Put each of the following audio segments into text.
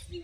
Hi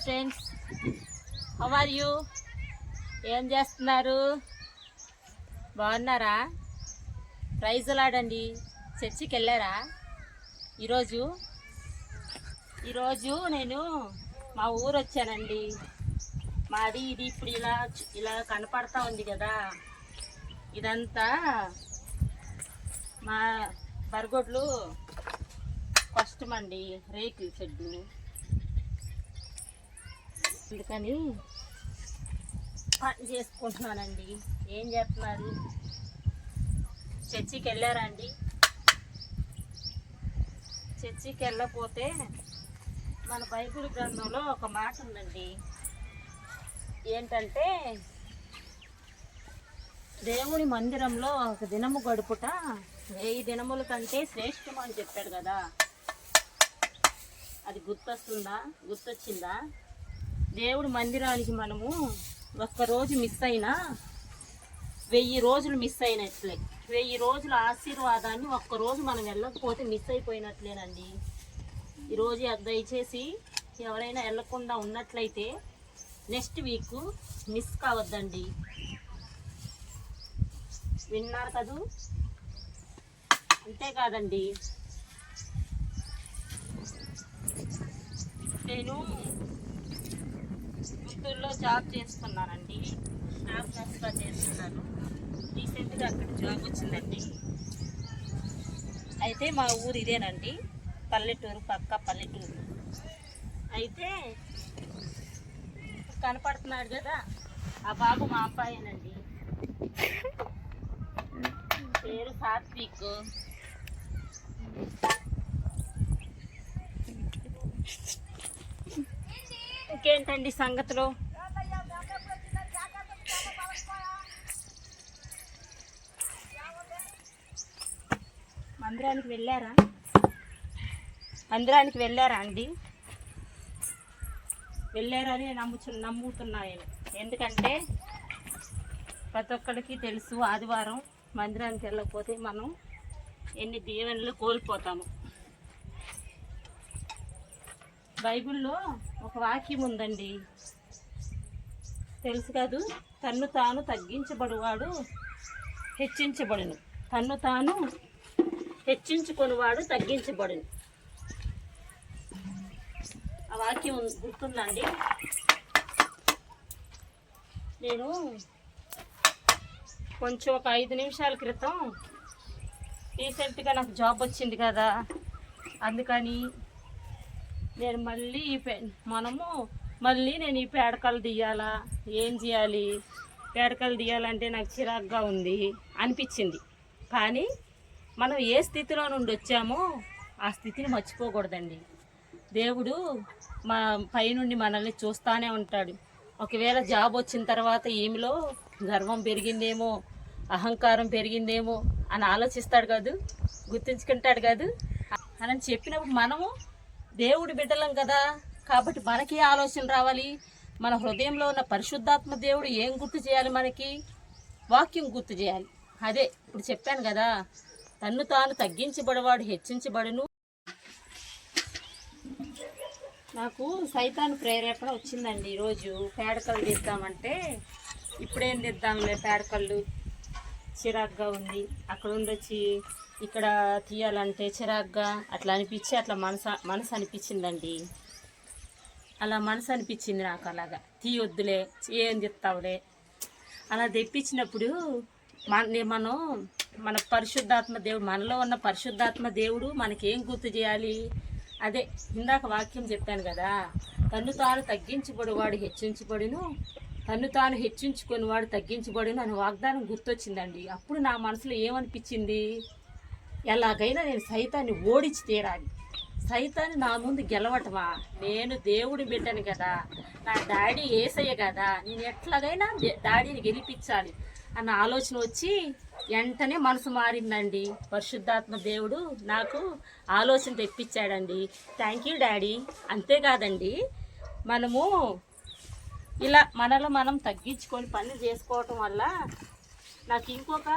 friends, how are you? ఏం చేస్తున్నారు? బాగున్నారా? ప్రైజ్ లాడండి. చర్చికి వెళ్ళారా ఈరోజు నేను మా ఊరు వచ్చానండి. మాది ఇది ఇప్పుడు ఇలా కనపడతా ఉంది కదా, ఇదంతా మా బరగొడ్లు కష్టమండి, రేకుల షెడ్డు. అందుకని పని చేసుకుంటున్నానండి. ఏం చేస్తున్నారు? చర్చికి వెళ్ళారా అండి? చర్చికి వెళ్ళకపోతే మన బైబిల్ గ్రంథంలో ఒక మాట ఉందండి. ఏంటంటే, దేవుని మందిరంలో ఒక దినము గడుపుట 1000 దినముల కంటే శ్రేష్టం అని చెప్పాడు కదా. అది గుర్తొచ్చిందా? దేవుడి మందిరానికి మనము ఒక్కరోజు మిస్ అయినా 1000 రోజులు మిస్ అయినట్లే. 1000 రోజుల ఆశీర్వాదాన్ని ఒక్కరోజు మనం వెళ్ళకపోతే మిస్ అయిపోయినట్లేనండి. ఈరోజు దయచేసి ఎవరైనా వెళ్ళకుండా ఉన్నట్లయితే నెక్స్ట్ వీక్ మిస్ కావద్దండి. విన్నారు కదూ? అంతేకాదండి, నేను గుంటూరులో జాబ్ చేస్తున్నానండి. స్టాఫ్ నర్స్గా చేస్తున్నాను. రీసెంట్గా అక్కడ జాబ్ వచ్చిందండి. అయితే మా ఊరు ఇదేనండి, పల్లెటూరు, పక్క పల్లెటూరు. అయితే కనపడుతున్నాడు కదా, ఆ బాబు మా అబ్బాయేనండి. పేరు సాత్విక్. ఇంకేంటండి సంగతులు? మందిరానికి వెళ్ళారా అండి? వెళ్ళారని నమ్ముతున్నాను. ఎందుకంటే ప్రతి ఒక్కరికి తెలుసు, ఆదివారం మందిరానికి వెళ్ళకపోతే మనం ఎన్ని దీవెనలు కోల్పోతాము. బైబిల్లో ఒక వాక్యం ఉందండి, తెలుసు కాదు? తన్ను తాను తగ్గించబడువాడు హెచ్చించబడును, తన్ను తాను హెచ్చించుకొనివాడు తగ్గించబడును. ఆ వాక్యం గుర్తుందండి. నేను కొంచెం ఒక 5 నిమిషాల క్రితం రీసెంట్గా నాకు జాబ్ వచ్చింది కదా, అందుకని నేను నేను ఈ పేడకలు తీయాలా, ఏం చేయాలి? పేడకలు తీయాలంటే నాకు చిరాగ్గా ఉంది అనిపించింది. కానీ మనం ఏ స్థితిలో నుండి వచ్చామో ఆ స్థితిని మర్చిపోకూడదండి. దేవుడు మా పైనుండి మనల్ని చూస్తూనే ఉంటాడు. ఒకవేళ జాబ్ వచ్చిన తర్వాత ఈమెలో గర్వం పెరిగిందేమో, అహంకారం పెరిగిందేమో అని ఆలోచిస్తాడు కాదు, గుర్తుంచుకుంటాడు కాదు అని చెప్పినప్పుడు మనము దేవుడి బిడ్డలం కదా, కాబట్టి మనకి ఆలోచన రావాలి. మన హృదయంలో ఉన్న పరిశుద్ధాత్మ దేవుడు ఏం గుర్తు చేయాలి? మనకి వాక్యం గుర్తు చేయాలి. అదే ఇప్పుడు చెప్పాను కదా, తన్ను తాను తగ్గించబడేవాడు హెచ్చించబడును. నాకు సైతాను ప్రేరేపణ వచ్చిందండి. ఈరోజు పేడకళ్ళు తీద్దామంటే, ఇప్పుడేం తీద్దాంలే, పేడకళ్ళు చిరాగ్గా ఉంది, అక్కడ ఉండొచ్చి ఇక్కడ తీయాలంటే చిరాగ్గా అట్లా అనిపించి అట్లా మనసు అనిపించిందండి. అలా మనసు అనిపించింది నాకు. అలాగా తీయొద్దులే, ఏం తీస్తావులే అలా తెప్పించినప్పుడు మనం మన పరిశుద్ధాత్మ దేవుడు, మనలో ఉన్న పరిశుద్ధాత్మ దేవుడు మనకేం గుర్తు చేయాలి? అదే ఇందాక వాక్యం చెప్పాను కదా, తన్ను తాను తగ్గించబడివాడు హెచ్చించబడును, తన్ను తాను హెచ్చించుకొని వాడు తగ్గించబడును అని వాగ్దానం గుర్తొచ్చిందండి. అప్పుడు నా మనసులో ఏమనిపించింది, ఎలాగైనా నేను సైతాన్ని ఓడించి తీరాలి. సైతాన్ని నా ముందు గెలవటమా? నేను దేవుడి బిడ్డను కదా, నా డాడీ యేసయ్య కదా, నేను ఎట్లాగైనా డాడీని గెలిపించాలి అన్న ఆలోచన వచ్చి వెంటనే మనసు మారిందండి. పరిశుద్ధాత్మ దేవుడు నాకు ఆలోచన తెప్పించాడండి. Thank you daddy. అంతేకాదండి, మనము ఇలా మనలో మనం తగ్గించుకొని పనులు చేసుకోవటం వల్ల నాకు ఇంకొక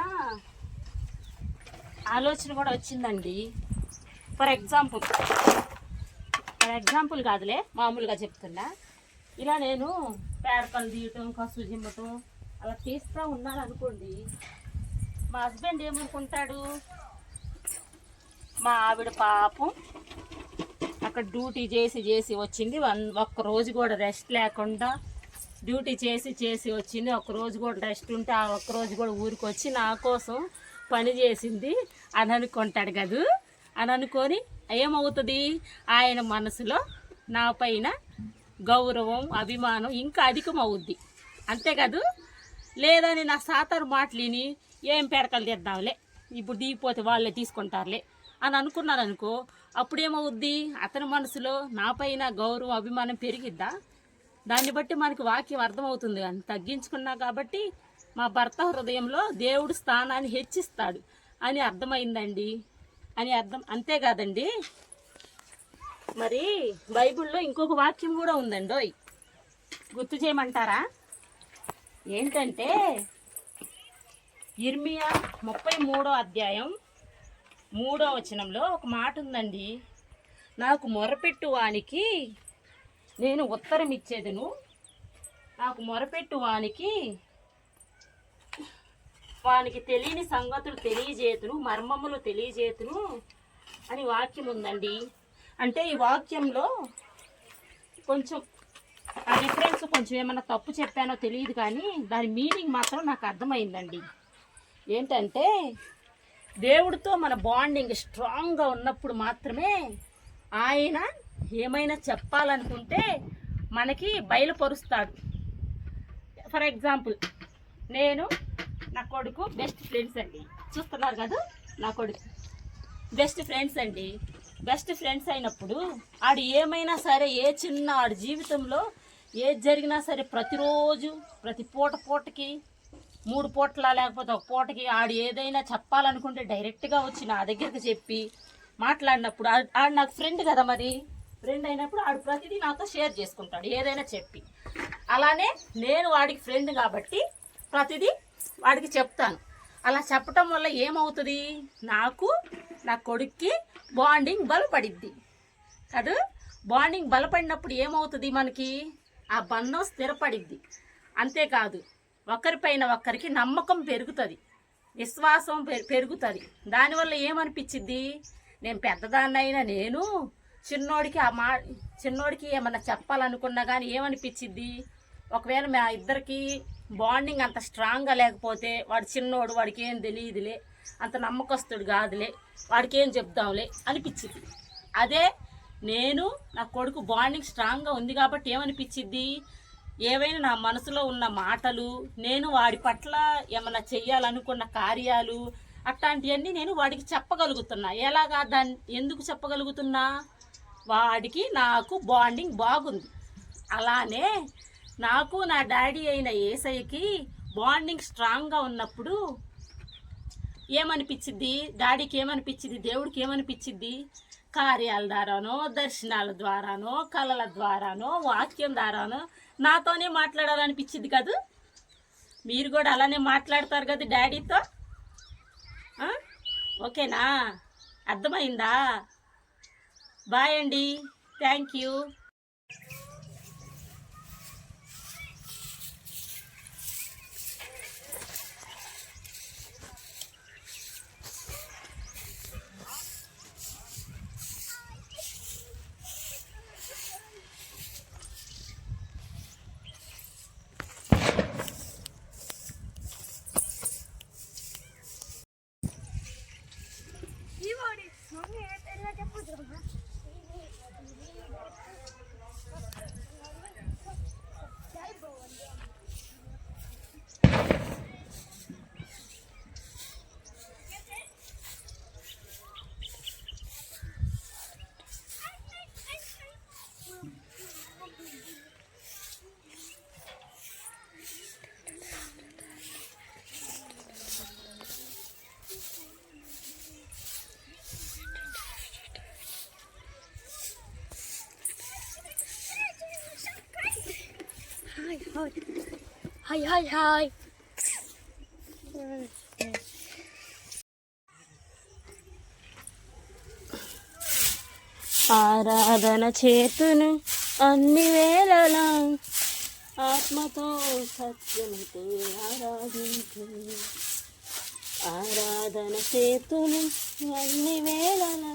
ఆలోచన కూడా వచ్చిందండి. ఫర్ ఎగ్జాంపుల్ కాదులే, మామూలుగా చెప్తున్నా. ఇలా నేను పేడకలు తీయటం, కసు జిమ్మటం అలా తీస్తూ ఉన్నాను అనుకోండి, మా హస్బెండ్ ఏమనుకుంటాడు, మా ఆవిడ పాపం అక్కడ డ్యూటీ చేసి వచ్చింది, ఒక్కరోజు కూడా రెస్ట్ లేకుండా డ్యూటీ చేసి వచ్చింది, ఒక్కరోజు కూడా రెస్ట్ ఉంటే ఆ ఒక్కరోజు కూడా ఊరికి వచ్చి నా కోసం పని చేసింది అని అనుకుంటాడు కదా. అని అనుకొని ఏమవుతుంది, ఆయన మనసులో నా పైన గౌరవం, అభిమానం ఇంకా అధికమవుద్ది. అంతే కదా. లేదని నా సాతారు మాటలిని ఏం పెడకలు తెద్దాంలే, ఇప్పుడు దిగిపోతే వాళ్ళే తీసుకుంటారులే అని అనుకున్నాను అనుకో, అప్పుడేమవుద్ది, అతని మనసులో నా పైన గౌరవం, అభిమానం పెరిగిద్దా? దాన్ని బట్టి మనకి వాక్యం అర్థమవుతుంది. కానీ తగ్గించుకున్నా కాబట్టి మా భర్త హృదయంలో దేవుడు స్థానాన్ని హెచ్చిస్తాడు అని అర్థమైందండి. అంతేకాదండి, మరి బైబిల్లో ఇంకొక వాక్యం కూడా ఉందండి, గుర్తు చేయమంటారా? ఏంటంటే ఇర్మియా 33వ అధ్యాయం 3వ వచనంలో ఒక మాట ఉందండి. నాకు మొరపెట్టు వానికి నేను ఉత్తరం ఇచ్చేదను, నాకు మొరపెట్టు వానికి తెలియని సంగతులు తెలియజేతును, మర్మములు తెలియజేతును అని వాక్యం ఉందండి. అంటే ఈ వాక్యంలో కొంచెం ఆ రిఫరెన్స్ కొంచెం ఏమన్నా తప్పు చెప్పానో తెలియదు, కానీ దాని మీనింగ్ మాత్రం నాకు అర్థమైందండి. ఏంటంటే దేవుడితో మన బాండింగ్ స్ట్రాంగ్గా ఉన్నప్పుడు మాత్రమే ఆయన ఏమైనా చెప్పాలనుకుంటే మనకి బయలుపరుస్తాడు. ఫర్ ఎగ్జాంపుల్, నేను నా కొడుకు బెస్ట్ ఫ్రెండ్స్ అండి, చూస్తున్నారు కదా, నా కొడుకు బెస్ట్ ఫ్రెండ్స్ అండి. బెస్ట్ ఫ్రెండ్స్ అయినప్పుడు ఆడు ఏమైనా సరే, ఏ చిన్న ఆడి జీవితంలో ఏది జరిగినా సరే, ప్రతిరోజు ప్రతి పూటకి 3 పూటలా లేకపోతే ఒక పూటకి ఆడు ఏదైనా చెప్పాలనుకుంటే డైరెక్ట్గా వచ్చి నా దగ్గరికి చెప్పి మాట్లాడినప్పుడు ఆడు నాకు ఫ్రెండ్ కదా, మరి ఫ్రెండ్ అయినప్పుడు ఆడు ప్రతిదీ నాతో షేర్ చేసుకుంటాడు ఏదైనా చెప్పి. అలానే నేను వాడికి ఫ్రెండ్ కాబట్టి ప్రతిదీ వాడికి చెప్తాను. అలా చెప్పటం వల్ల ఏమవుతుంది, నాకు నా కొడుక్కి బాండింగ్ బలపడిద్ది కదా. బాండింగ్ బలపడినప్పుడు ఏమవుతుంది, మనకి ఆ బంధం స్థిరపడిద్ది. అంతేకాదు, ఒకరిపైన ఒకరికి నమ్మకం పెరుగుతుంది, విశ్వాసం పెరుగుతుంది. దానివల్ల ఏమనిపించిద్ది, నేను పెద్దదాన్నైనా నేను చిన్నోడికి ఏమన్నా చెప్పాలనుకున్నా కానీ ఏమనిపించిద్ది, ఒకవేళ మా ఇద్దరికి బాండింగ్ అంత స్ట్రాంగ్గా లేకపోతే, వాడు చిన్నోడు, వాడికి ఏం తెలియదులే, అంత నమ్మకస్తుడు కాదులే, వాడికి ఏం చెప్దాంలే అనిపించింది. అదే నేను నా కొడుకు బాండింగ్ స్ట్రాంగ్గా ఉంది కాబట్టి ఏమనిపించిద్ది, ఏవైనా నా మనసులో ఉన్న మాటలు, నేను వాడి పట్ల ఏమన్నా చెయ్యాలనుకున్న కార్యాలు, అట్లాంటివన్నీ నేను వాడికి చెప్పగలుగుతున్నా. ఎలాగా ఎందుకు చెప్పగలుగుతున్నా, వాడికి నాకు బాండింగ్ బాగుంది. అలానే నాకు నా డాడీ అయిన యేసయ్యకి బాండింగ్ స్ట్రాంగ్గా ఉన్నప్పుడు ఏమనిపించిద్ది, డాడీకి ఏమనిపించిద్ది, దేవుడికి ఏమనిపించిద్ది, కార్యాల ద్వారానో, దర్శనాల ద్వారానో, కళల ద్వారానో, వాక్యం ద్వారానో నాతోనే మాట్లాడాలనిపించింది కదా. మీరు కూడా అలానే మాట్లాడతారు కదా డాడీతో. ఓకేనా, అర్థమైందా? బాయ్ అండి, thank you. Hi hi hi. ఆరాధన చేతును అన్ని వేళలా ఆత్మతో సత్యముతో ఆరాధించు. ఆరాధన చేతును అన్ని వేళలా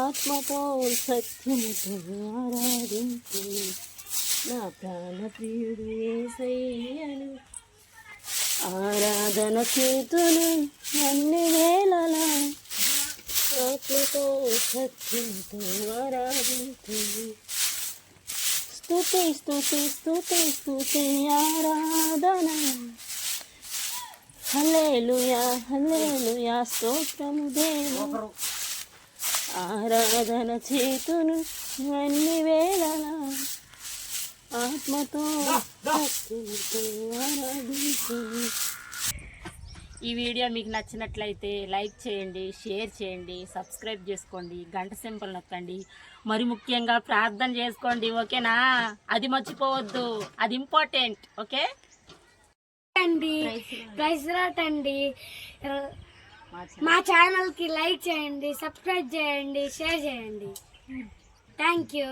ఆత్మతో సత్యముతో ఆరాధించు. నా ప్రాణ ప్రియుడు యేసయ్యను ఆరాధన చేతును అన్ని వేళలా ఆత్మతో సత్యంతో ఆరాధించు. స్తుతి స్తుతి స్తుతి స్తుతి ఆరాధన. హల్లెలూయా హల్లెలూయా స్తోత్రము దేవా. ఆరాధన చేతును అన్ని వేళలా ఆత్మతో సత్యంతో ఆరాధించు. ఈ వీడియో మీకు నచ్చినట్లయితే లైక్ చేయండి, షేర్ చేయండి, సబ్స్క్రైబ్ చేసుకోండి, గంట సింబల్ నొక్కండి, మరి ముఖ్యంగా ప్రార్థన చేసుకోండి. ఓకేనా? అది మర్చిపోవద్దు, అది ఇంపార్టెంట్. ఓకే అండి, ప్రైజ్ లాట్ అండి. మా ఛానల్కి లైక్ చేయండి, సబ్స్క్రైబ్ చేయండి, షేర్ చేయండి. Thank you.